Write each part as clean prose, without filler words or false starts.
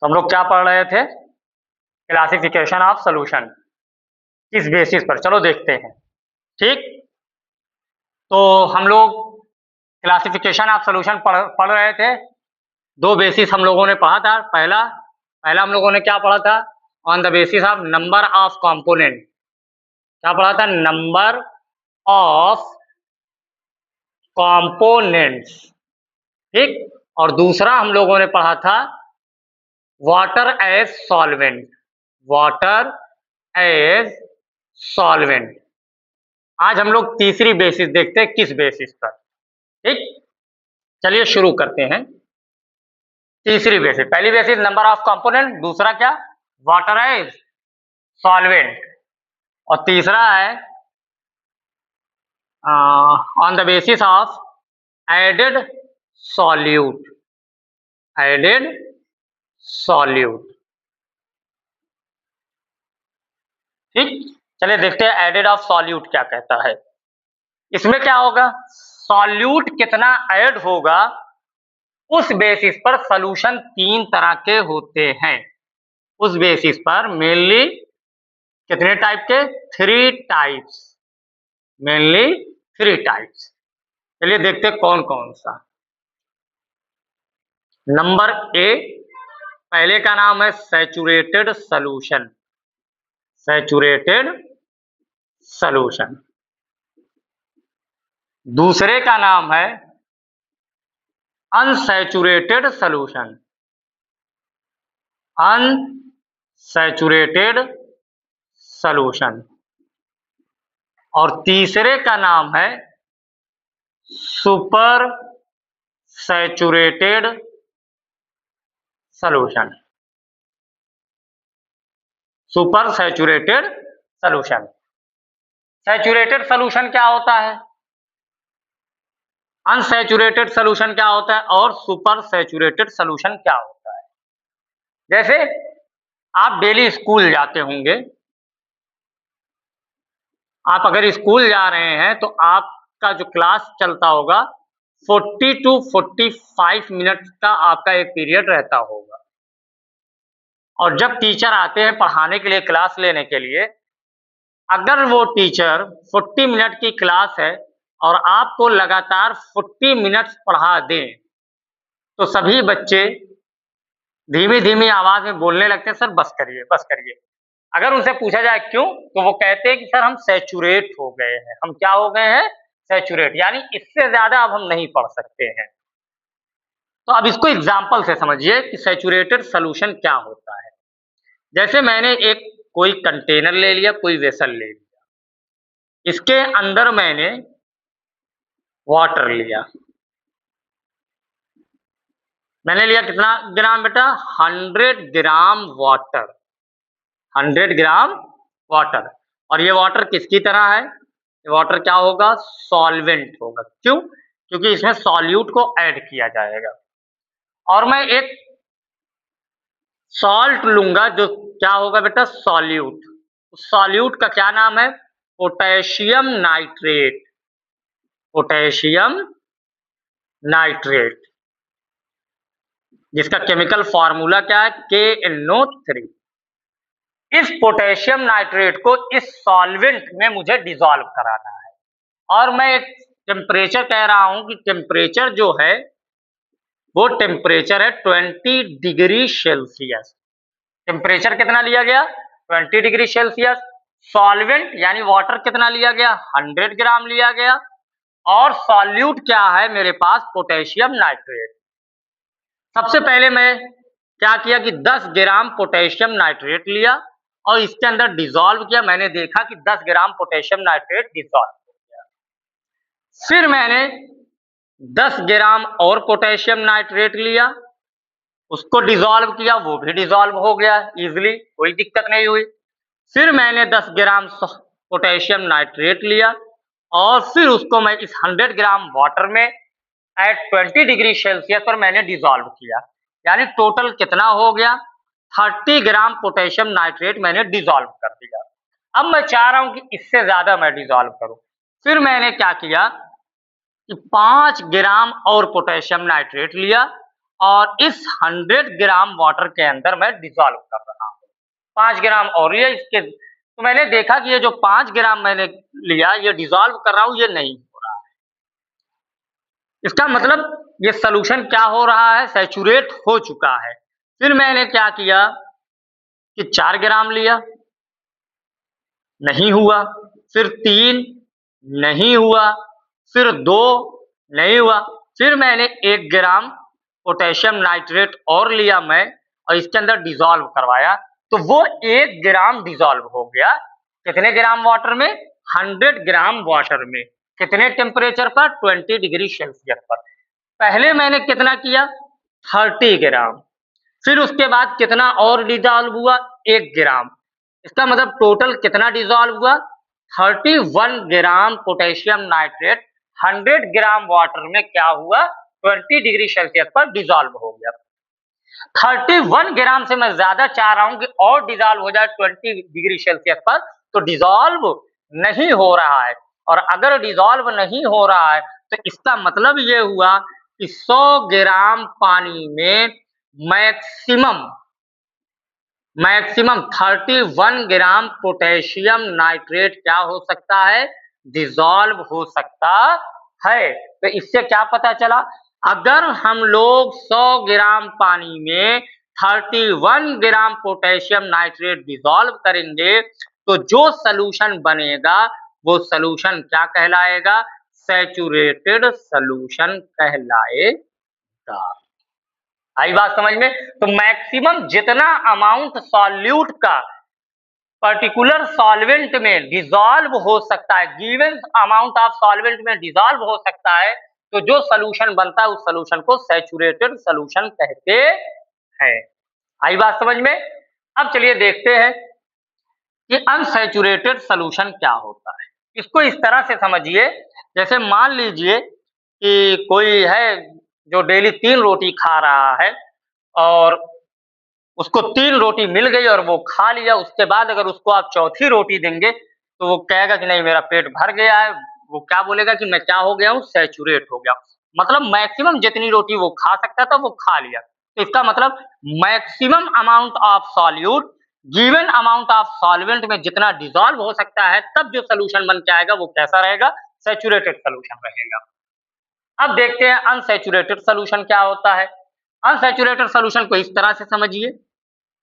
तो हम लोग क्या पढ़ रहे थे? क्लासिफिकेशन ऑफ सॉल्यूशन, किस बेसिस पर, चलो देखते हैं। ठीक, तो हम लोग क्लासिफिकेशन ऑफ सॉल्यूशन पढ़ रहे थे। दो बेसिस हम लोगों ने पढ़ा था। पहला हम लोगों ने क्या पढ़ा था? On the basis of number of component. क्या पढ़ा था? Number of components. ठीक, और दूसरा हम लोगों ने पढ़ा था water as solvent. Water as solvent. आज हम लोग तीसरी बेसिस देखते हैं, किस बेसिस पर। ठीक, चलिए शुरू करते हैं। तीसरी बेसिस, पहली बेसिस नंबर ऑफ कंपोनेंट, दूसरा क्या? वाटर एज सॉल्वेंट, और तीसरा है on the basis of added solute. Added solute. ठीक, चलिए देखते हैं एडेड ऑफ सॉल्यूट क्या कहता है। इसमें क्या होगा? सॉल्यूट कितना ऐड होगा, उस बेसिस पर सॉल्यूशन तीन तरह के होते हैं। उस बेसिस पर मेनली कितने टाइप के? Three types. Mainly three types. चलिए देखते हैं कौन कौन सा। नंबर ए, पहले का नाम है सैचुरेटेड सॉल्यूशन। Saturated solution. दूसरे का नाम है अनसैचुरेटेड सॉल्यूशन। Unsaturated solution. और तीसरे का नाम है super saturated solution. Super saturated solution. Saturated solution क्या होता है, अनसैचुरेटेड सॉल्यूशन क्या होता है, और सुपर सैचुरेटेड सॉल्यूशन क्या होता है। जैसे आप डेली स्कूल जाते होंगे, आप अगर स्कूल जा रहे हैं तो आपका जो क्लास चलता होगा 40 टू 45 मिनट का आपका एक पीरियड रहता होगा। और जब टीचर आते हैं पढ़ाने के लिए, क्लास लेने के लिए, अगर वो टीचर 40 मिनट की क्लास है और आपको लगातार 40 मिनट्स पढ़ा दें, तो सभी बच्चे धीमी धीमी आवाज में बोलने लगते हैं, सर बस करिए बस करिए। अगर उनसे पूछा जाए क्यों, तो वो कहते हैं कि सर हम सैचुरेट हो गए हैं। हम क्या हो गए हैं? सैचुरेट, यानी इससे ज्यादा अब हम नहीं पढ़ सकते हैं। तो अब इसको एग्जाम्पल से समझिए कि सैचुरेटेड सॉल्यूशन क्या होता है। जैसे मैंने एक कोई कंटेनर ले लिया, कोई वेसल ले लिया, इसके अंदर मैंने वाटर लिया। मैंने लिया कितना ग्राम बेटा? 100 ग्राम वाटर। 100 gram water. और ये वाटर किसकी तरह है? ये वाटर क्या होगा? सॉल्वेंट होगा। क्यों? क्योंकि इसमें सॉल्यूट को ऐड किया जाएगा। और मैं एक सॉल्ट लूंगा, जो क्या होगा बेटा? सॉल्यूट। सॉल्यूट का क्या नाम है? Potassium nitrate. पोटेशियम नाइट्रेट, जिसका केमिकल फॉर्मूला क्या है? KNO3। इस पोटेशियम नाइट्रेट को इस सॉल्वेंट में मुझे डिसॉल्व कराना है, और मैं एक टेम्परेचर कह रहा हूं कि टेम्परेचर जो है वो टेम्परेचर है 20 डिग्री सेल्सियस। टेम्परेचर कितना लिया गया? 20 डिग्री सेल्सियस। सॉल्वेंट यानी वाटर कितना लिया गया? 100 ग्राम लिया गया। और सॉल्यूट क्या है मेरे पास? Potassium nitrate. सबसे पहले मैं क्या किया कि 10 ग्राम पोटेशियम नाइट्रेट लिया और इसके अंदर डिसॉल्व किया। मैंने देखा कि 10 ग्राम पोटेशियम नाइट्रेट डिसॉल्व हो गया। फिर मैंने 10 ग्राम और पोटेशियम नाइट्रेट लिया, उसको डिसॉल्व किया, वो भी डिसॉल्व हो गया इजिली, कोई दिक्कत नहीं हुई। फिर मैंने 10 ग्राम पोटेशियम नाइट्रेट लिया और फिर उसको मैं इस 100 ग्राम वाटर में एट 20 डिग्री सेल्सियस पर मैंने डिसॉल्व किया। यानी टोटल कितना हो गया? 30 ग्राम पोटेशियम नाइट्रेट मैंने डिसॉल्व कर दिया। अब मैं चाह रहा हूं कि इससे ज्यादा मैं डिसॉल्व करूं। फिर मैंने क्या किया कि 5 ग्राम और पोटेशियम नाइट्रेट लिया और इस 100 ग्राम वाटर के अंदर मैं डिसॉल्व कर रहा हूँ। 5 ग्राम और ये इसके, तो मैंने देखा कि ये जो 5 ग्राम मैंने लिया, ये डिसॉल्व कर रहा हूँ, ये नहीं हो रहा है। इसका मतलब ये सॉल्यूशन क्या हो रहा है, सैचुरेट हो चुका है। फिर मैंने क्या किया कि 4 ग्राम लिया, नहीं हुआ, फिर 3 नहीं हुआ, फिर 2 नहीं हुआ, फिर मैंने 1 ग्राम पोटेशियम नाइट्रेट और लिया मैं और इसके अंदर डिसॉल्व करवाया, तो वो 1 ग्राम डिसॉल्व हो गया। कितने ग्राम वाटर में? 100 ग्राम वाटर में। कितने टेम्परेचर पर? 20 डिग्री सेल्सियस पर। पहले मैंने कितना किया? 30 ग्राम। फिर उसके बाद कितना और डिसॉल्व हुआ? 1 ग्राम। इसका मतलब टोटल कितना डिसॉल्व हुआ? 31 gram potassium nitrate 100 gram water में क्या हुआ? 20 डिग्री सेल्सियस पर डिसॉल्व हो गया। 31 ग्राम से मैं ज्यादा चाह रहा हूं कि और डिसॉल्व हो जाए 20 डिग्री सेल्सियस पर, तो डिसॉल्व नहीं हो रहा है। और अगर डिसॉल्व नहीं हो रहा है तो इसका मतलब ये हुआ कि 100 ग्राम पानी में मैक्सिमम 31 ग्राम पोटेशियम नाइट्रेट क्या हो सकता है? डिसॉल्व हो सकता है। तो इससे क्या पता चला? अगर हम लोग 100 ग्राम पानी में 31 ग्राम पोटेशियम नाइट्रेट डिसॉल्व करेंगे तो जो सॉल्यूशन बनेगा वो सॉल्यूशन क्या कहलाएगा? सैचुरेटेड सॉल्यूशन कहलाएगा। आई बात समझ में? तो मैक्सिमम जितना अमाउंट सॉल्यूट का पर्टिकुलर सॉल्वेंट में डिसॉल्व हो सकता है, गिवन अमाउंट ऑफ सॉल्वेंट में डिसॉल्व हो सकता है, तो जो सॉल्यूशन बनता है उस सॉल्यूशन को सैचुरेटेड सॉल्यूशन कहते हैं। आई बात समझ में? अब चलिए देखते हैं कि अनसैचुरेटेड सॉल्यूशन क्या होता है। इसको इस तरह से समझिए, जैसे मान लीजिए कि कोई है जो डेली 3 रोटी खा रहा है और उसको 3 रोटी मिल गई और वो खा लिया, उसके बाद अगर उसको आप चौथी रोटी देंगे तो वो कहेगा कि नहीं मेरा पेट भर गया है, वो क्या बोलेगा कि मैं क्या हो गया हूँ? सैचुरेट हो गया। मतलब मैक्सिमम जितनी रोटी वो खा सकता था वो खा लिया। तो इसका मतलब maximum amount of solute given amount of solvent में जितना डिसॉल्व हो सकता है तब जो सोल्यूशन बन के आएगा वो कैसा रहेगा? सैचुरेटेड सोल्यूशन रहेगा। अब देखते हैं अनसैचुरेटेड सोल्यूशन क्या होता है। अनसैचुरेटेड सोल्यूशन को इस तरह से समझिए,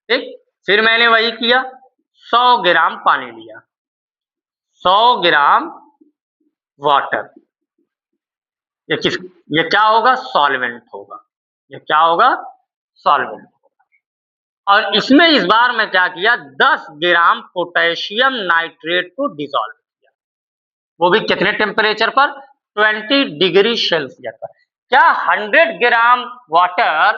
ठीक। फिर मैंने वही किया, 100 ग्राम पानी लिया, 100 ग्राम वाटर, ये क्या होगा? सॉल्वेंट होगा। ये क्या होगा? सॉल्वेंट होगा। और इसमें इस बार मैं क्या किया? 10 ग्राम पोटेशियम नाइट्रेट को डिसॉल्व किया, वो भी कितने टेम्परेचर पर? 20 डिग्री सेल्सियस पर। क्या 100 ग्राम वाटर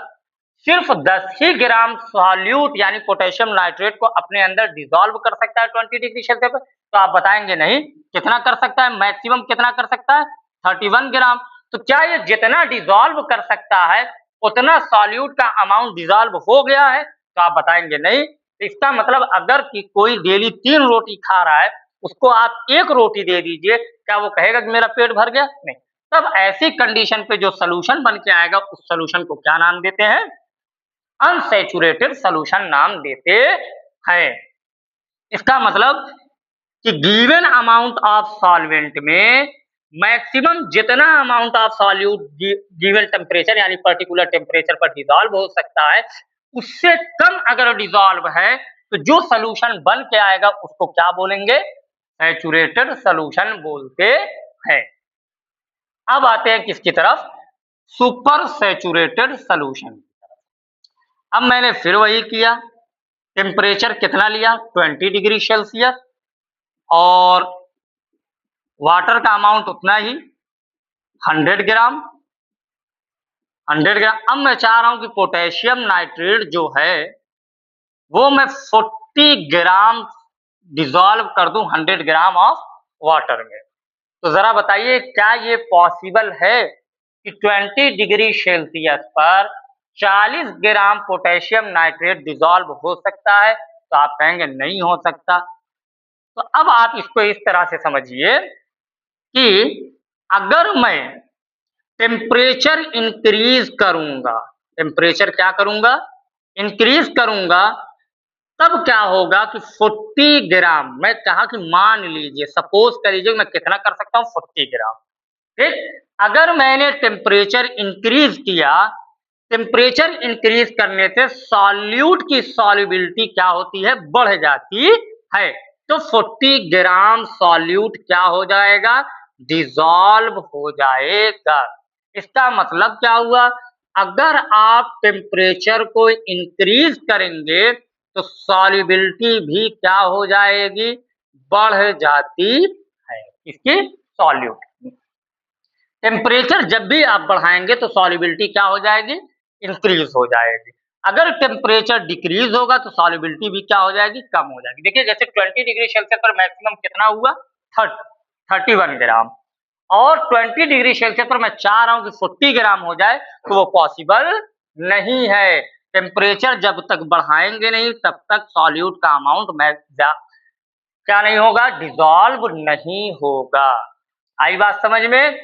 सिर्फ 10 ही ग्राम सॉल्यूट यानी पोटेशियम नाइट्रेट को अपने अंदर डिसॉल्व कर सकता है 20 डिग्री सेल्सियस पर? तो आप बताएंगे नहीं। कितना कर सकता है? मैक्सिमम कितना कर सकता है? 31 ग्राम। तो क्या ये जितना डिसॉल्व कर सकता है उतना सॉल्यूट का अमाउंट डिसॉल्व हो गया है? तो आप बताएंगे नहीं। तो इसका मतलब अगर कि कोई डेली 3 रोटी खा रहा है, उसको आप 1 रोटी दे दीजिए, क्या वो कहेगा कि मेरा पेट भर गया? नहीं। तब ऐसी कंडीशन पे जो सोल्यूशन बन के आएगा उस सोल्यूशन को क्या नाम देते हैं? अनसैचुरेटेड सोल्यूशन नाम देते हैं। इसका मतलब कि गिवन अमाउंट ऑफ सॉल्वेंट में मैक्सिमम जितना amount of solute given temperature यानी पर्टिकुलर टेम्परेचर पर डिसॉल्व हो सकता है, उससे कम अगर डिसॉल्व है तो जो सोल्यूशन बन के आएगा उसको क्या बोलेंगे? सैचुरेटेड सोल्यूशन बोलते हैं। अब आते हैं किसकी तरफ? Super saturated solution. अब मैंने फिर वही किया, टेम्परेचर कितना लिया? 20 डिग्री सेल्सियस और वाटर का अमाउंट उतना ही 100 ग्राम। 100 ग्राम। अब मैं चाह रहा हूं कि पोटेशियम नाइट्रेट जो है वो मैं 40 ग्राम डिसॉल्व कर दूं 100 ग्राम ऑफ वाटर में। तो जरा बताइए क्या ये पॉसिबल है कि 20 डिग्री सेल्सियस पर 40 ग्राम पोटेशियम नाइट्रेट डिसॉल्व हो सकता है? तो आप कहेंगे नहीं हो सकता। तो अब आप इसको इस तरह से समझिए कि अगर मैं टेम्परेचर इंक्रीज करूंगा टेम्परेचर क्या करूंगा, इंक्रीज करूंगा, तब क्या होगा कि 40 ग्राम, मैं कहा कि मान लीजिए, सपोज करिए मैं कितना कर सकता हूँ, 40 ग्राम। ठीक, अगर मैंने टेम्परेचर इंक्रीज किया, टेम्परेचर इंक्रीज करने से सॉल्यूट की सॉल्युबिलिटी क्या होती है, बढ़ जाती है। तो 40 ग्राम सॉल्यूट क्या हो जाएगा, डिसॉल्व हो जाएगा। इसका मतलब क्या हुआ, अगर आप टेम्परेचर को इंक्रीज करेंगे तो सॉल्युबिलिटी भी क्या हो जाएगी, बढ़ जाती है इसकी सॉल्यूट। टेम्परेचर जब भी आप बढ़ाएंगे तो सॉल्युबिलिटी क्या हो जाएगी, इंक्रीज हो जाएगी। अगर टेम्परेचर डिक्रीज होगा तो सॉल्युबिलिटी भी क्या हो जाएगी, कम हो जाएगी। देखिए जैसे 20 डिग्री सेल्सियस पर मैक्सिमम कितना हुआ, 31 ग्राम, और 20 डिग्री सेल्सियस पर मैं चाह रहा हूं कि 40 ग्राम हो जाए, तो वो पॉसिबल नहीं है। टेम्परेचर जब तक बढ़ाएंगे नहीं तब तक सॉल्यूट का अमाउंट क्या नहीं होगा, डिसॉल्व नहीं होगा। आई बात समझ में?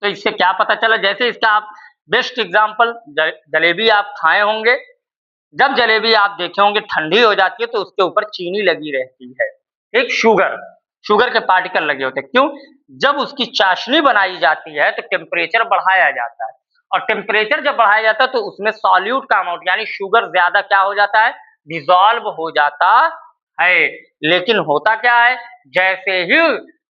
तो इससे क्या पता चला, जैसे इसका आप बेस्ट एग्जांपल, जलेबी आप खाए होंगे, जब जलेबी आप देखे होंगे ठंडी हो जाती है तो उसके ऊपर चीनी लगी रहती है, एक शुगर के पार्टिकल लगे होते हैं। क्यों? जब उसकी चाशनी बनाई जाती है तो टेम्परेचर बढ़ाया जाता है, और टेम्परेचर जब बढ़ाया जाता है तो उसमें सॉल्यूट का अमाउंट यानी शुगर ज्यादा क्या हो जाता है, डिसॉल्व हो जाता है। लेकिन होता क्या है, जैसे ही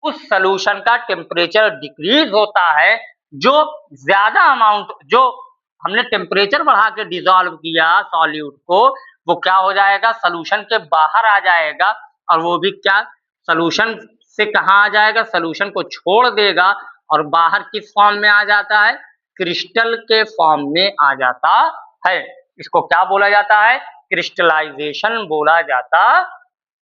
उस सॉल्यूशन का टेम्परेचर डिक्रीज होता है, जो ज्यादा अमाउंट जो हमने टेम्परेचर बढ़ा के डिसॉल्व किया सॉल्यूट को, वो क्या हो जाएगा, सॉल्यूशन के बाहर आ जाएगा, और वो भी क्या, सॉल्यूशन से कहाँ आ जाएगा, सॉल्यूशन को छोड़ देगा और बाहर किस फॉर्म में आ जाता है, क्रिस्टल के फॉर्म में आ जाता है। इसको क्या बोला जाता है, क्रिस्टलाइजेशन बोला जाता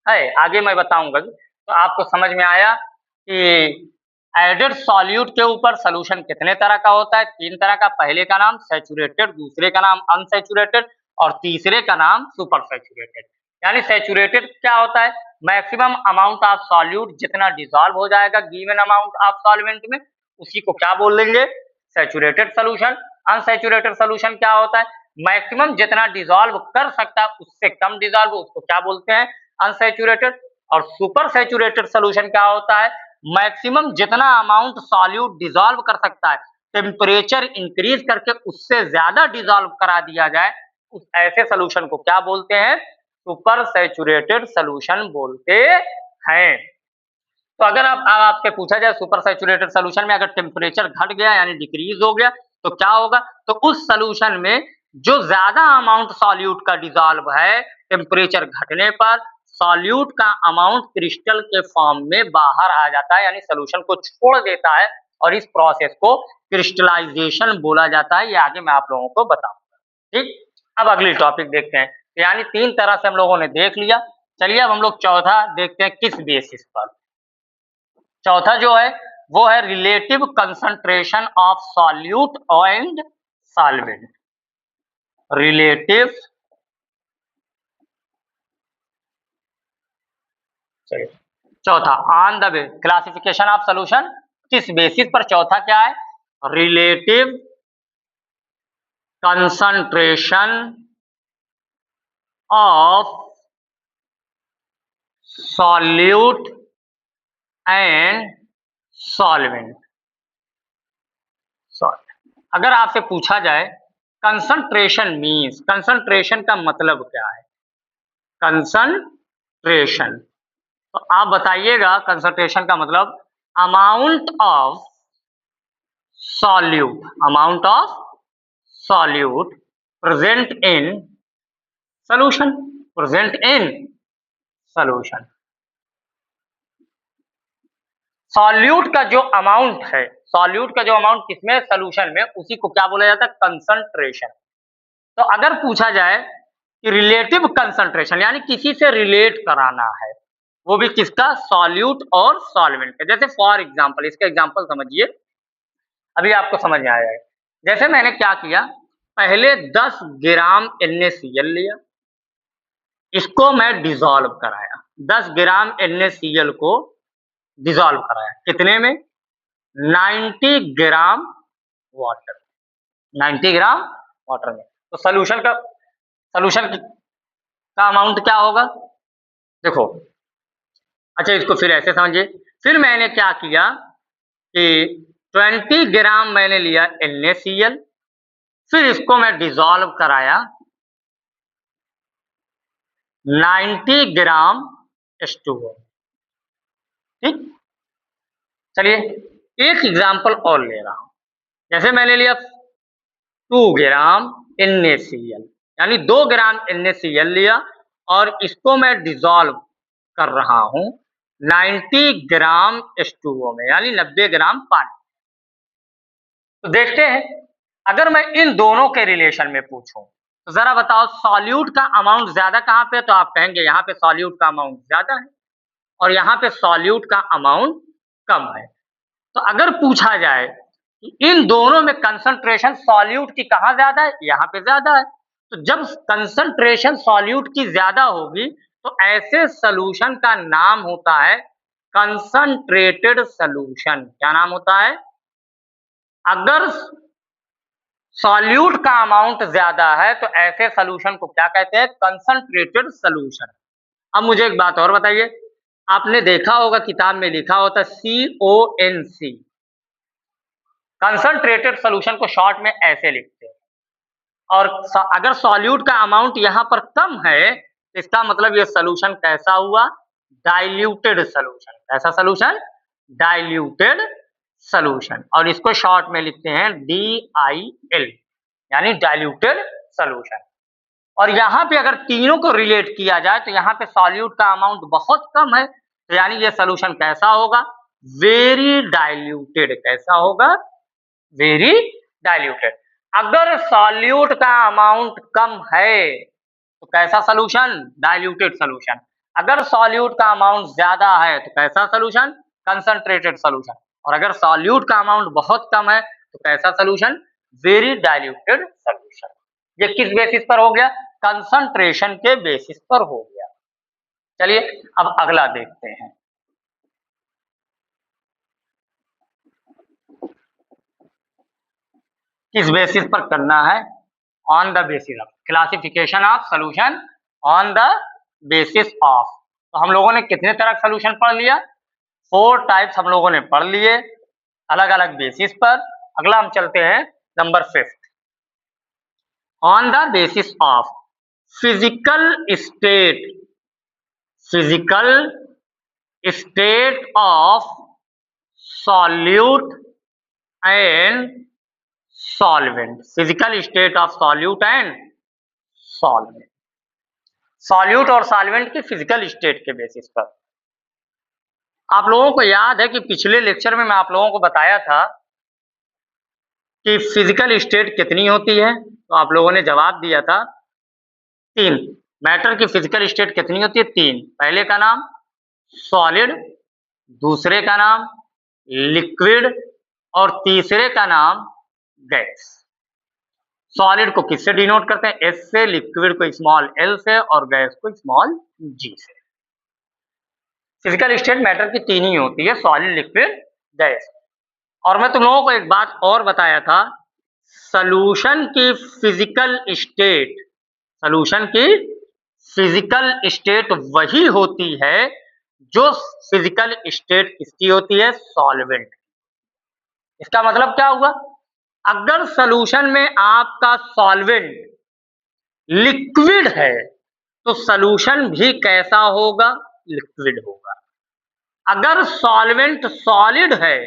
है। आगे मैं बताऊंगा। तो आपको समझ में आया कि एडेड सॉल्यूट के ऊपर सॉल्यूशन कितने तरह का होता है, 3 तरह का। पहले का नाम सैचुरेटेड, दूसरे का नाम अनसैचुरेटेड, और तीसरे का नाम सुपर सैचुरेटेड। यानी सैचुरेटेड क्या होता है, मैक्सिमम अमाउंट ऑफ सॉल्यूट जितना डिसॉल्व हो जाएगा गिवन अमाउंट ऑफ सॉल्वेंट में, उसी को क्या बोल देंगे, सैचुरेटेड सॉल्यूशन। अनसैचुरेटेड सॉल्यूशन क्या होता है, मैक्सिमम जितना डिसॉल्व कर सकता है उससे कम डिसॉल्व, उसको क्या बोलते हैं, अनसैचुरेटेड। और सुपर सैचुरेटेड सॉल्यूशन क्या होता है, मैक्सिमम जितना अमाउंट सॉल्यूट डिसॉल्व कर सकता है, टेम्परेचर इंक्रीज करके उससे ज्यादा डिसॉल्व करा दिया जाए, उस ऐसे सॉल्यूशन को क्या बोलते हैं, सुपर सैचुरेटेड सॉल्यूशन बोलते हैं। तो अगर आपसे पूछा जाए सुपर सैचुरेटेड सॉल्यूशन में अगर टेम्परेचर घट गया यानी डिक्रीज हो गया तो क्या होगा, तो उस सॉल्यूशन में जो ज्यादा अमाउंट सॉल्यूट का डिसॉल्व है, टेम्परेचर घटने पर सॉल्यूट का अमाउंट क्रिस्टल के फॉर्म में बाहर आ जाता है, यानी सॉल्यूशन को छोड़ देता है, और इस प्रोसेस को क्रिस्टलाइजेशन बोला जाता है। ये आगे मैं आप लोगों को बताऊंगा। ठीक, अब अगली टॉपिक देखते हैं। यानी 3 तरह से हम लोगों ने देख लिया। चलिए अब हम लोग चौथा देखते हैं, किस बेसिस पर। चौथा जो है वो है relative concentration of solute and solvent. Relative, चौथा on the classification of solution, किस बेसिस पर, चौथा क्या है, relative concentration of solute and solvent. अगर आपसे पूछा जाए कंसंट्रेशन मीन्स, कंसंट्रेशन का मतलब क्या है, कंसंट्रेशन, तो आप बताइएगा कंसंट्रेशन का मतलब amount of solute, amount of solute present in solution, present in solution. Solute का जो अमाउंट है, सॉल्यूट का जो अमाउंट किसमें, सॉल्यूशन में, उसी को क्या बोला जाता है, कंसंट्रेशन। तो अगर पूछा जाए कि रिलेटिव कंसंट्रेशन यानी किसी से रिलेट कराना है, वो भी किसका, सॉल्यूट और सॉल्वेंट का। जैसे फॉर एग्जांपल, इसका एग्जांपल समझिए, अभी आपको समझ में आया है। जैसे मैंने क्या किया, पहले 10 ग्राम NaCl लिया, इसको मैं डिसॉल्व कराया, 10 ग्राम NaCl को डिसॉल्व कराया, कितने में, 90 ग्राम वाटर, 90 ग्राम वाटर में। तो सॉल्यूशन का अमाउंट क्या होगा, देखो। अच्छा, इसको फिर ऐसे समझिए। फिर मैंने क्या किया कि 20 ग्राम मैंने लिया NaCl, फिर इसको मैं डिसॉल्व कराया 90 ग्राम H2O। ठीक, चलिए एक एग्जांपल और ले रहा हूं। जैसे मैंने लिया 2 ग्राम NaCl, यानी 2 ग्राम NaCl लिया और इसको मैं डिसॉल्व कर रहा हूं 90 ग्राम H2O में, यानी 90 ग्राम पानी। तो देखते हैं, अगर मैं इन दोनों के रिलेशन में पूछूं तो जरा बताओ सॉल्यूट का अमाउंट ज्यादा कहां पे है, तो आप कहेंगे यहां पे सॉल्यूट का अमाउंट ज्यादा है और यहाँ पे सॉल्यूट का अमाउंट कम है। तो अगर पूछा जाए कि इन दोनों में कंसंट्रेशन सॉल्यूट की कहाँ ज्यादा है, यहाँ पे ज्यादा है, तो जब कंसंट्रेशन सॉल्यूट की ज्यादा होगी तो ऐसे सॉल्यूशन का नाम होता है कंसंट्रेटेड सॉल्यूशन। क्या नाम होता है? अगर सॉल्यूट का अमाउंट ज्यादा है तो ऐसे सॉल्यूशन को क्या कहते हैं? Concentrated solution. अब मुझे एक बात और बताइए, आपने देखा होगा किताब में लिखा होता है CONC, कंसंट्रेटेड सॉल्यूशन को शॉर्ट में ऐसे लिखते हैं। और अगर सॉल्यूट का अमाउंट यहाँ पर कम है तो इसका मतलब ये सॉल्यूशन कैसा हुआ? Diluted solution. कैसा सॉल्यूशन? Diluted solution. और इसको शॉर्ट में लिखते हैं DIL, यानी डाइल्यूटेड सॉल्यूशन। और यहाँ पे अगर तीनों को रिलेट किया जाए तो यहाँ पे सॉल्यूट का अमाउंट बहुत कम है, तो यानी ये सॉल्यूशन कैसा होगा? Very diluted. कैसा होगा? Very diluted. अगर सॉल्यूट का अमाउंट कम है तो कैसा सॉल्यूशन? Diluted solution. अगर सॉल्यूट का अमाउंट ज्यादा है तो कैसा सॉल्यूशन? Concentrated solution. और अगर सॉल्यूट का अमाउंट बहुत कम है तो कैसा सॉल्यूशन? Very diluted solution. ये किस बेसिस पर हो गया? कंसंट्रेशन के बेसिस पर हो गया। चलिए अब अगला देखते हैं। किस बेसिस पर करना है? On the basis of classification of solution on the basis of. तो हम लोगों ने कितने तरह का सॉल्यूशन पढ़ लिया? 4 टाइप्स हम लोगों ने पढ़ लिए अलग अलग बेसिस पर। अगला हम चलते हैं number 5, on the basis of physical state. Physical state of solute and solvent. Physical state of solute and solvent. Solute और सॉल्वेंट की फिजिकल स्टेट के बेसिस पर। आप लोगों को याद है कि पिछले लेक्चर में मैं आप लोगों को बताया था कि फिजिकल स्टेट कितनी होती है, तो आप लोगों ने जवाब दिया था 3। मैटर की फिजिकल स्टेट कितनी होती है? 3। पहले का नाम सॉलिड, दूसरे का नाम लिक्विड और तीसरे का नाम गैस। सॉलिड को किससे डिनोट करते हैं? S से, लिक्विड को स्मॉल l से और गैस को स्मॉल g से। फिजिकल स्टेट मैटर की 3 ही होती है, सॉलिड, लिक्विड, गैस। और मैं तुम लोगों को एक बात और बताया था, सॉल्यूशन की फिजिकल स्टेट, सॉल्यूशन की फिजिकल स्टेट वही होती है जो फिजिकल स्टेट किसकी होती है? सॉल्वेंट। इसका मतलब क्या हुआ? अगर सॉल्यूशन में आपका सॉल्वेंट लिक्विड है तो सॉल्यूशन भी कैसा होगा? लिक्विड होगा। अगर सॉल्वेंट सॉलिड है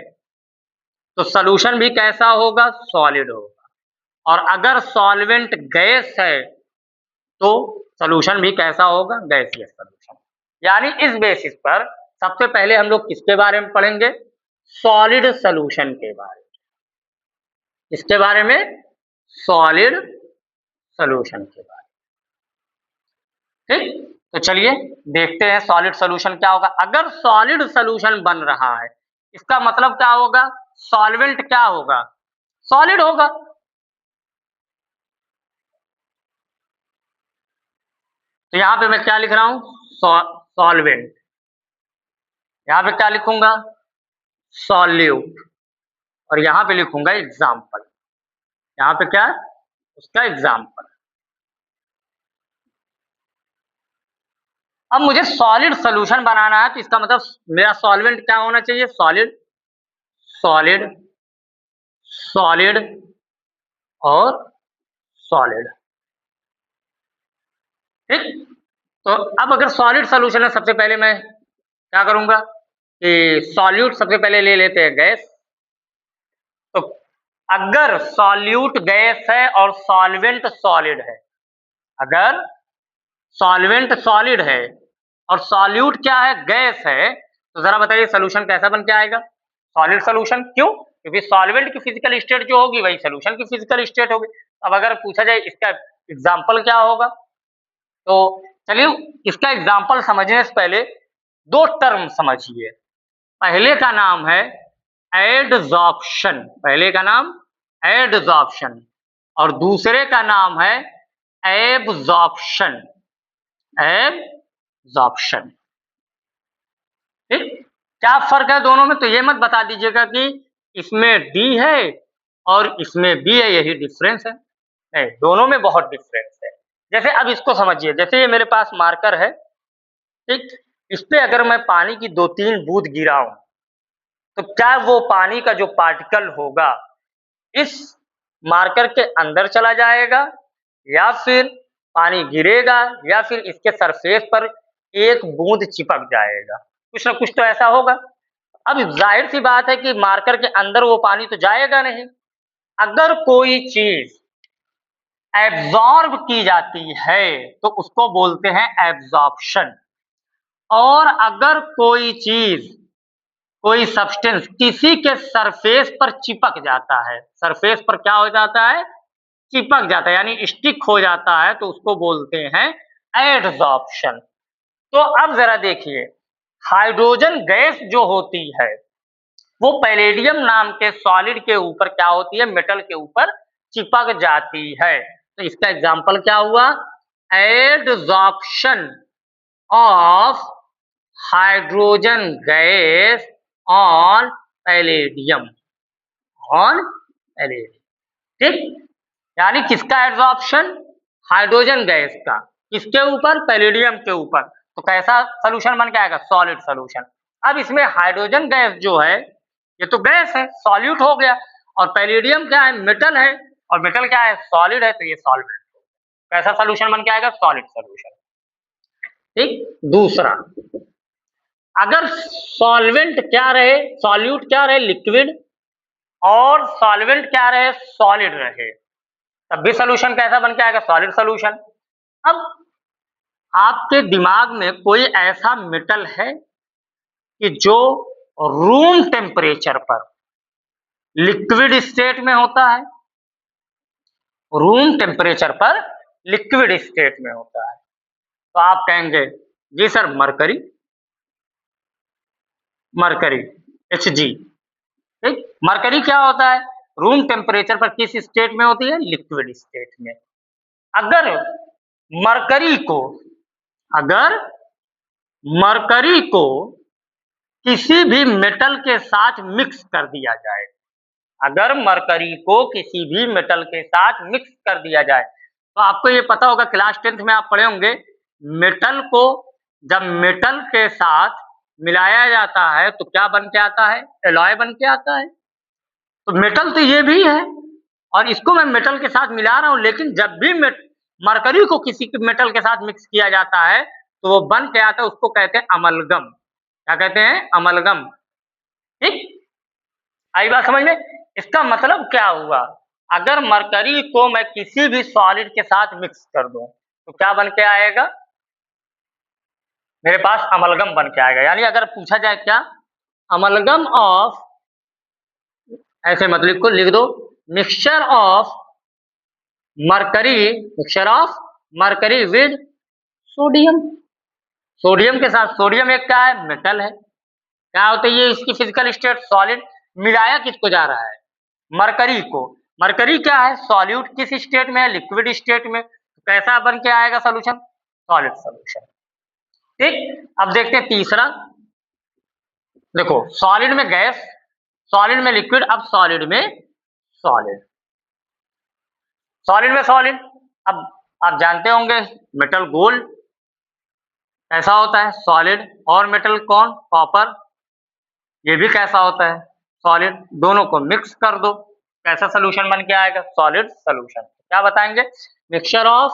तो सॉल्यूशन भी कैसा होगा? सॉलिड होगा। और अगर सॉल्वेंट गैस है तो सॉल्यूशन भी कैसा होगा? Gaseous solution. यानी इस बेसिस पर सबसे पहले हम लोग किसके बारे में पढ़ेंगे? सॉलिड सॉल्यूशन के बारे में। इसके बारे में? सॉलिड सॉल्यूशन के बारे में। ठीक, तो चलिए देखते हैं सॉलिड सॉल्यूशन क्या होगा। अगर सॉलिड सॉल्यूशन बन रहा है इसका मतलब क्या होगा? सॉल्वेंट क्या होगा? सॉलिड होगा। तो यहां पे मैं क्या लिख रहा हूं? सॉल्वेंट। यहां पे क्या लिखूंगा? सॉल्यूट। और यहां पे लिखूंगा एग्जाम्पल। यहां पे क्या? उसका एग्जाम्पल। अब मुझे सॉलिड सोल्यूशन बनाना है, तो इसका मतलब मेरा सॉल्वेंट क्या होना चाहिए? सॉलिड, सॉलिड, सॉलिड और सॉलिड। ठीक। तो अब अगर सॉलिड सोल्यूशन है, सबसे पहले मैं क्या करूंगा कि सॉल्यूट सबसे पहले ले लेते हैं गैस। तो अगर सॉल्यूट गैस है और सॉल्वेंट सॉलिड है, अगर सॉल्वेंट सॉलिड है और सॉल्यूट क्या है? गैस है, तो जरा बताइए सोल्यूशन कैसा बन के आएगा? Solid solution. क्यों? क्योंकि सॉल्वेंट की फिजिकल स्टेट जो होगी वही सोल्यूशन की फिजिकल स्टेट होगी। अब अगर पूछा जाए इसका एग्जाम्पल क्या होगा, तो चलिए इसका एग्जाम्पल समझने से पहले दो टर्म समझिए। पहले का नाम है एडजॉर्प्शन, पहले का नाम एडजॉर्प्शन और दूसरे का नाम है एब्जॉर्प्शन, एब्जॉर्प्शन। ठीक। क्या फर्क है दोनों में? तो ये मत बता दीजिएगा कि इसमें डी है और इसमें बी है, यही डिफरेंस है। नहीं, दोनों में बहुत डिफरेंस है। जैसे अब इसको समझिए, जैसे ये मेरे पास मार्कर है, ठीक, इस पे अगर मैं पानी की 2-3 बूंद गिराऊं, तो क्या वो पानी का जो पार्टिकल होगा इस मार्कर के अंदर चला जाएगा, या फिर पानी गिरेगा, या फिर इसके सरफेस पर एक बूंद चिपक जाएगा? कुछ ना कुछ तो ऐसा होगा। अब जाहिर सी बात है कि मार्कर के अंदर वो पानी तो जाएगा नहीं। अगर कोई चीज एब्जॉर्ब की जाती है तो उसको बोलते हैं एब्जॉर्प्शन, और अगर कोई चीज, कोई सब्सटेंस किसी के सरफेस पर चिपक जाता है, सरफेस पर क्या हो जाता है? चिपक जाता है, यानी स्टिक हो जाता है, तो उसको बोलते हैं एडजॉर्प्शन। तो अब जरा देखिए, हाइड्रोजन गैस जो होती है वो पैलेडियम नाम के सॉलिड के ऊपर क्या होती है? मेटल के ऊपर चिपक जाती है। तो इसका एग्जांपल क्या हुआ? Adsorption of hydrogen gas on palladium, on palladium. ठीक। यानी किसका एडजॉर्प्शन? हाइड्रोजन गैस का। किसके ऊपर? पैलेडियम के ऊपर। तो कैसा सोल्यूशन बन के आएगा? Solid solution. अब इसमें हाइड्रोजन गैस जो है ये तो गैस है, सॉल्यूट हो गया, और पैलेडियम क्या है? मेटल है, और मेटल क्या है? सॉलिड है, तो ये सॉल्वेंट। कैसा सोल्यूशन बन के आएगा? Solid solution. ठीक। दूसरा, अगर सॉल्वेंट क्या रहे, सॉल्यूट क्या रहे? लिक्विड, और सॉल्वेंट क्या रहे? सॉलिड रहे, तब भी सोल्यूशन कैसा बन के आएगा? Solid solution. अब आपके दिमाग में कोई ऐसा मेटल है कि जो रूम टेम्परेचर पर लिक्विड स्टेट में होता है? रूम टेम्परेचर पर लिक्विड स्टेट में होता है, तो आप कहेंगे जी सर मरकरी, मरकरी Hg। ठीक। मरकरी क्या होता है? रूम टेम्परेचर पर किस स्टेट में होती है? लिक्विड स्टेट में। अगर मरकरी को, अगर मरकरी को किसी भी मेटल के साथ मिक्स कर दिया जाए, अगर मरकरी को किसी भी मेटल के साथ मिक्स कर दिया जाए, तो आपको ये पता होगा, क्लास 10th में आप पढ़े होंगे, मेटल को जब मेटल के साथ मिलाया जाता है तो क्या बन के आता है? एलॉय बन के आता है। तो मेटल तो ये भी है, और इसको मैं मेटल के साथ मिला रहा हूं, लेकिन जब भी मरकरी को किसी मेटल के साथ मिक्स किया जाता है तो वो बन के आता है, उसको कहते हैं अमलगम। क्या कहते हैं? अमलगम। ठीक। आई बात समझ में? इसका मतलब क्या हुआ? अगर मरकरी को मैं किसी भी सॉलिड के साथ मिक्स कर दूं तो क्या बन के आएगा? मेरे पास अमलगम बन के आएगा। यानी अगर पूछा जाए क्या, अमलगम ऑफ, ऐसे मत लिखो, लिख दो mixture of mercury, mixture of mercury with sodium. Sodium के साथ, सोडियम एक क्या है? मेटल है। क्या होता है ये? इसकी फिजिकल स्टेट सॉलिड। मिलाया किसको जा रहा है? मरकरी को। मरकरी क्या है? सॉल्यूट। किस स्टेट में है? लिक्विड स्टेट में। कैसा बन के आएगा सोल्यूशन? Solid solution. ठीक। अब देखते हैं तीसरा। देखो, सॉलिड में गैस, सॉलिड में लिक्विड, अब सॉलिड में सॉलिड। सॉलिड में सॉलिड। अब आप जानते होंगे मेटल गोल्ड कैसा होता है, सॉलिड, और मेटल कौन, कॉपर, ये भी कैसा होता है, सॉलिड। दोनों को मिक्स कर दो, कैसा सोल्यूशन बन के आएगा, सॉलिड सोल्यूशन। क्या बताएंगे, मिक्सचर ऑफ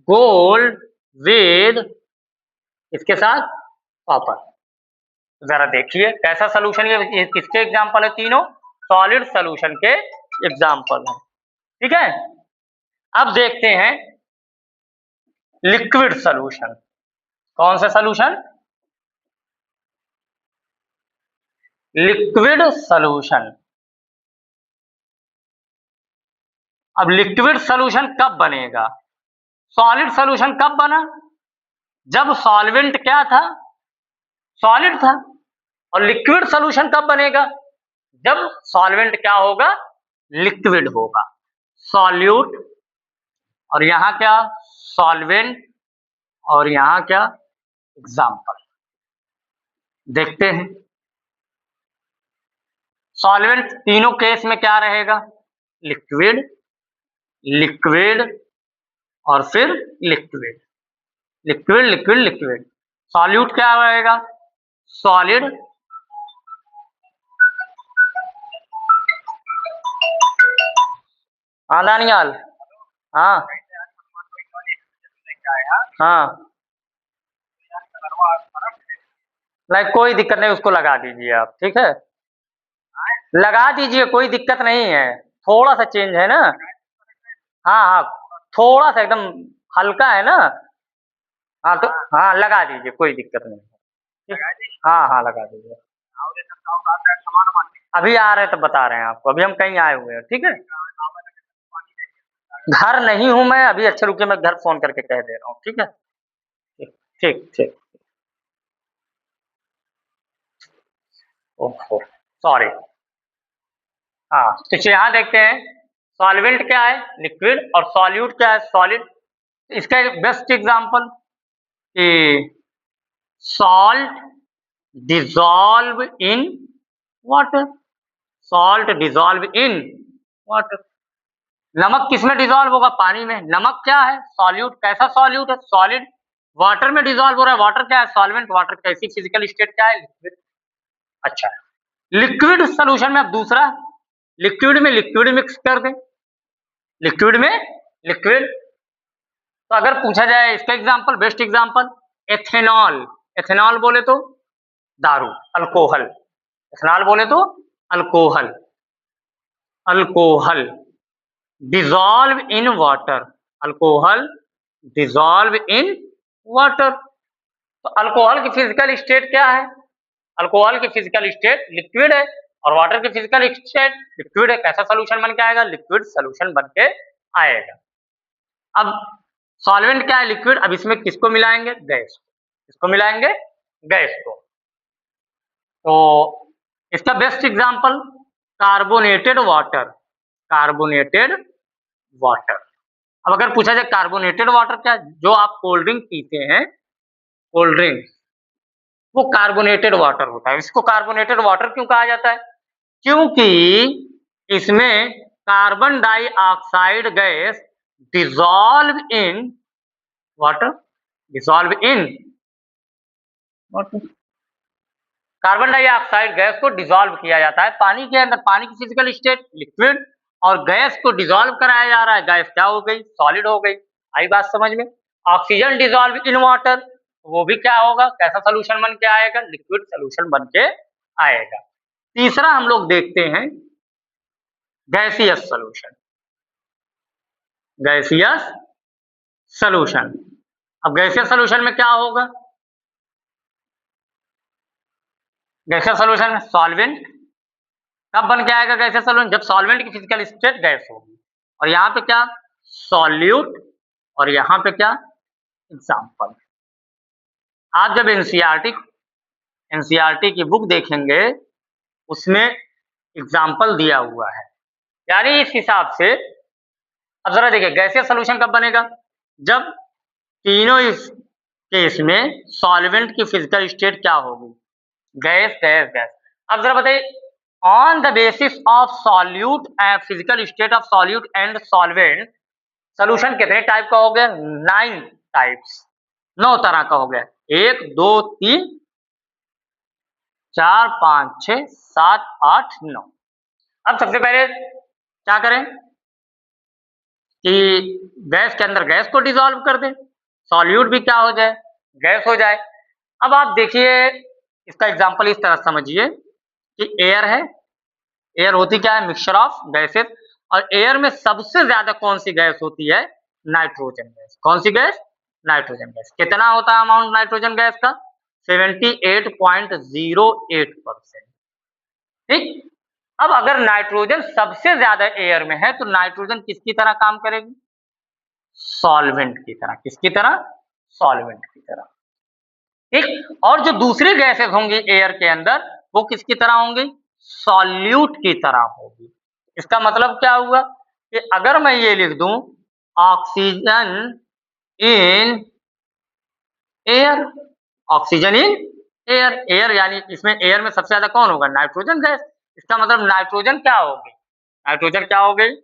गोल्ड विद इसके साथ कॉपर। जरा देखिए कैसा सोल्यूशन, ये किसके एग्जांपल है, तीनों सॉलिड सोल्यूशन के एग्जांपल है। ठीक है, अब देखते हैं लिक्विड सोल्यूशन। कौन सा सोल्यूशन, लिक्विड सोल्यूशन। अब लिक्विड सोल्यूशन कब बनेगा, सॉलिड सोल्यूशन कब बना, जब सॉल्वेंट क्या था, सॉलिड था। और लिक्विड सोल्यूशन कब बनेगा, जब सॉल्वेंट क्या होगा, लिक्विड होगा। सॉल्यूट, और यहां क्या, सॉल्वेंट, और यहां क्या, एग्जाम्पल। देखते हैं सॉल्वेंट तीनों केस में क्या रहेगा, लिक्विड, लिक्विड, और फिर liquid, liquid liquid liquid. Solute क्या रहेगा, सॉलिड, हाँ दानियाल, हाँ हाँ, लाइक कोई दिक्कत नहीं, उसको लगा दीजिए आप, ठीक है, लगा दीजिए, कोई दिक्कत नहीं है, थोड़ा सा चेंज है ना, हाँ हाँ, थोड़ा सा एकदम हल्का है ना, हाँ तो हाँ लगा दीजिए, कोई दिक्कत नहीं है, हाँ हाँ लगा दीजिए। अभी आ रहे हैं तो बता रहे हैं आपको, अभी हम कहीं आए हुए हैं, ठीक है। घर नहीं हूं मैं अभी, अच्छा रुकिए, मैं घर फोन करके कह दे रहा हूँ, ठीक है, ठीक ठीक ठीक। ओहो सॉरी, हाँ तो यहाँ देखते हैं सॉल्वेंट क्या है, लिक्विड, और सॉल्यूट क्या है, सॉलिड। इसका एक बेस्ट एग्जांपल कि salt dissolve in water, salt dissolve in water. नमक किसमें डिजॉल्व होगा, पानी में। नमक क्या है, सॉल्यूट, कैसा सॉल्यूट है, सॉलिड। वाटर में डिजॉल्व हो रहा है, वाटर क्या है, सॉल्वेंट। वाटर कैसी फिजिकल स्टेट क्या है, लिक्विड। अच्छा, लिक्विड सोल्यूशन में अब दूसरा, लिक्विड में लिक्विड मिक्स कर दें, लिक्विड में लिक्विड। तो अगर पूछा जाए इसका example, best example ethanol. Ethanol बोले तो दारू, अल्कोहल। एथेनॉल बोले तो alcohol, alcohol dissolve in water, alcohol dissolve in water. तो अल्कोहल की फिजिकल स्टेट क्या है, अल्कोहल की फिजिकल स्टेट लिक्विड है, और वाटर की फिजिकल स्टेट लिक्विड है। कैसा सोल्यूशन बन के आएगा, लिक्विड सोल्यूशन बन के आएगा। अब सॉल्वेंट क्या है, लिक्विड। अब इसमें किसको मिलाएंगे, गैस को, किसको मिलाएंगे, गैस को। तो इसका best example carbonated water, carbonated water. अब अगर पूछा जाए कार्बोनेटेड वाटर क्या, जो आप कोल्ड ड्रिंक पीते हैं, कोल्ड ड्रिंक, वो कार्बोनेटेड वाटर होता है। इसको कार्बोनेटेड वाटर क्यों कहा जाता है, क्योंकि इसमें carbon dioxide gas dissolve in water, dissolve in water. Carbon dioxide gas को डिजॉल्व किया जाता है पानी के अंदर, पानी की फिजिकल स्टेट लिक्विड, और गैस को डिजॉल्व कराया जा रहा है, गैस क्या हो गई, सॉलिड हो गई। आई बात समझ में। ऑक्सीजन डिजॉल्व इन वाटर, वो भी क्या होगा, कैसा सोल्यूशन बन के आएगा, लिक्विड सोल्यूशन बन के आएगा। तीसरा हम लोग देखते हैं गैसियस सोल्यूशन, गैसियस सोल्यूशन। अब गैसियस सोल्यूशन में क्या होगा, गैसियस सोल्यूशन में सॉल्वेंट कब बन के आएगा, गैसियस सोल्यूशन जब सॉल्वेंट की फिजिकल स्टेट गैस होगी। और यहाँ पे क्या, सॉल्यूट, और यहाँ पे क्या, एग्जाम्पल। आप जब एनसीईआरटी की बुक देखेंगे, उसमें एग्जाम्पल दिया हुआ है, यानी इस हिसाब से। अब जरा देखिए गैसियस सोल्यूशन कब बनेगा, जब तीनों इस केस में सॉल्वेंट की फिजिकल स्टेट क्या होगी, गैस गैस गैस। अब जरा बताइए on the basis of solute and physical state of solute and solvent, solution कितने टाइप का हो गया? 9 टाइप्स, 9 तरह का हो गया। 1 2 3 4 5 6 7 8 9। अब सबसे पहले क्या करें कि गैस के अंदर गैस को डिसॉल्व कर दें, सॉल्यूट भी क्या हो जाए? गैस हो जाए। अब आप देखिए इसका एग्जांपल इस तरह समझिए कि एयर है, एयर होती क्या है? मिक्सचर ऑफ गैसेस, और एयर में सबसे ज्यादा कौन सी गैस होती है? Nitrogen gas. कौन सी गैस? Nitrogen gas. कितना होता है अमाउंट नाइट्रोजन गैस का? 78.08%। ठीक। अब अगर नाइट्रोजन सबसे ज्यादा एयर में है तो नाइट्रोजन किसकी तरह काम करेगी? सॉल्वेंट की तरह। किसकी तरह? सॉल्वेंट की तरह। ठीक। और जो दूसरी गैसेस होंगी एयर के अंदर वो किसकी तरह होंगी? सॉल्यूट की तरह होगी। इसका मतलब क्या हुआ कि अगर मैं ये लिख दूं oxygen in air, oxygen in air, air यानी इसमें एयर में सबसे ज्यादा कौन होगा? Nitrogen gas. इसका मतलब नाइट्रोजन क्या होगी? नाइट्रोजन क्या हो गई?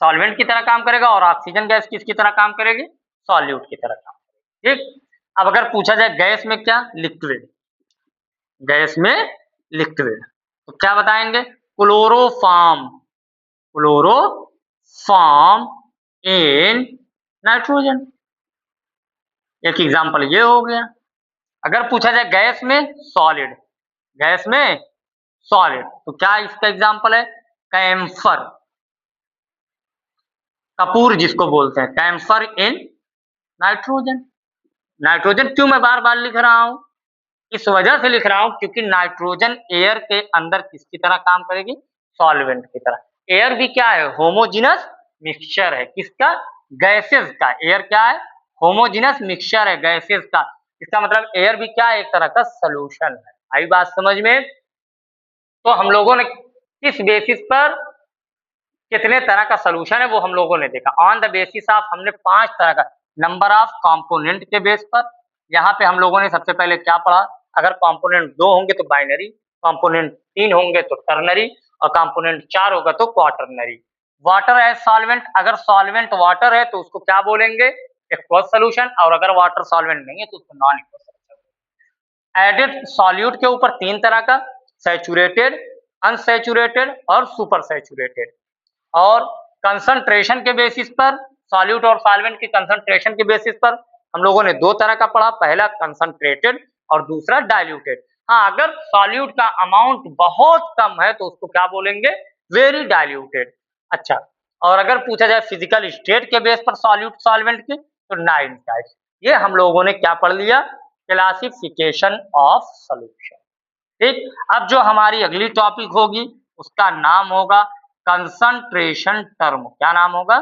सॉल्वेंट की तरह काम करेगा, और ऑक्सीजन गैस किसकी तरह काम करेगी? सॉल्यूट की तरह काम करेगी। ठीक। अब अगर पूछा जाए गैस में क्या? लिक्विड। गैस में लिक्विड तो क्या बताएंगे? Chloroform, chloroform in nitrogen. एक एग्जांपल ये हो गया। अगर पूछा जाए गैस में सॉलिड, गैस में सॉलिड तो क्या इसका एग्जांपल है? कैम्फर, कपूर जिसको बोलते हैं, कैम्फर इन नाइट्रोजन। नाइट्रोजन क्यों मैं बार बार लिख रहा हूं? इस वजह से लिख रहा हूं क्योंकि नाइट्रोजन एयर के अंदर किसकी तरह काम करेगी? सॉल्वेंट की तरह। एयर भी क्या है? होमोजिनस मिक्सचर है। किसका? गैसेस का। एयर क्या है? होमोजिनस मिक्सचर है गैसेस का। इसका मतलब एयर भी क्या है? एक तरह का सोल्यूशन है। आई बात समझ में? तो हम लोगों ने किस बेसिस पर कितने तरह का सोल्यूशन है वो हम लोगों ने देखा। ऑन द बेसिस ऑफ हमने 5 तरह का, नंबर ऑफ कंपोनेंट के बेस पर। यहाँ पे हम लोगों ने सबसे पहले क्या पढ़ा? अगर कंपोनेंट 2 होंगे तो बाइनरी, कंपोनेंट 3 होंगे तो टर्नरी, और कंपोनेंट 4 होगा तो क्वाटरनरी। वाटर एज सॉल्वेंट, अगर सॉल्वेंट वाटर है तो उसको क्या बोलेंगे? एक्वस सोल्यूशन, और अगर वाटर सॉल्वेंट नहीं है तो उसको non aqueous solution. Added solute के ऊपर 3 तरह का, सैचुरेटेड, अनसैचुरेटेड और सुपर सैचुरेटेड। और कंसंट्रेशन के बेसिस पर, सॉल्यूट और सॉल्वेंट की कंसंट्रेशन के बेसिस पर हम लोगों ने 2 तरह का पढ़ा, पहला कंसंट्रेटेड और दूसरा डाइल्यूटेड। हाँ, अगर सॉल्यूट का अमाउंट बहुत कम है तो उसको क्या बोलेंगे? Very diluted. अच्छा, और अगर पूछा जाए फिजिकल स्टेट के बेस पर सॉल्यूट सॉल्वेंट की तो 9 टाइप्स। ये हम लोगों ने क्या पढ़ लिया? Classification of solution. ठीक। अब जो हमारी अगली टॉपिक होगी उसका नाम होगा कंसंट्रेशन टर्म। क्या नाम होगा?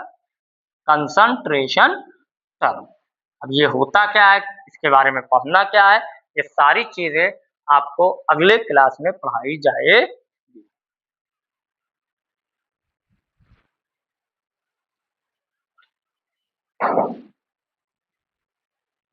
Concentration term. अब ये होता क्या है, इसके बारे में पढ़ना क्या है, ये सारी चीजें आपको अगले क्लास में पढ़ाई जाए।